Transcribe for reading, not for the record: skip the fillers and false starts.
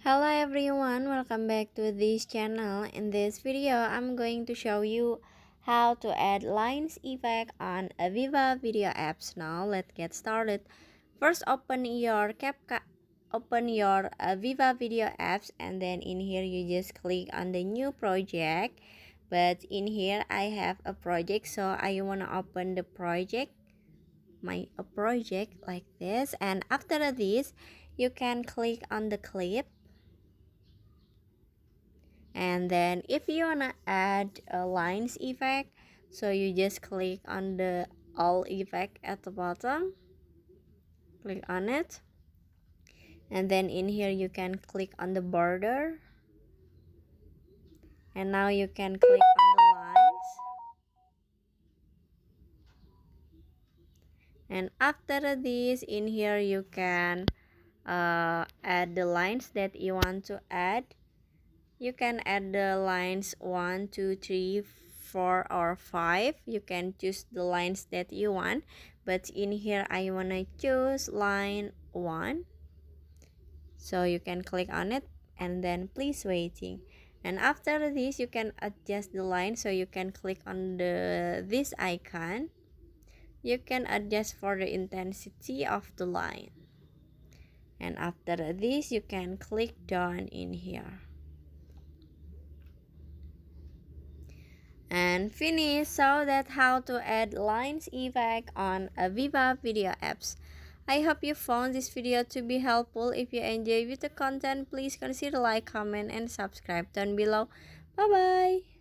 Hello everyone, welcome back to this channel. In this video, I'm going to show you how to add lines effect on a VivaVideo Apps. Now, let's get started. First, open your VivaVideo Apps, and then in here you just click on the new project. But in here I have a project, so I wanna open the project. A project like this, and after this you can click on the clip. And then if you wanna add a lines effect, so you just click on the all effect at the bottom, click on it, and then in here you can click on the border, and now you can click on the lines, and after this in here you can add the lines that you want to add. You can add the lines 1, 2, 3, 4 or 5. You can choose the lines that you want, but in here I wanna choose line 1, so you can click on it and then please waiting. And after this you can adjust the line, so you can click on this icon. You can adjust for the intensity of the line, and after this you can click done in here and finish. So that's how to add lines effect on a VivaVideo Apps. I hope you found this video to be helpful. If you enjoy with the content, please consider like, comment, and subscribe down below. Bye bye.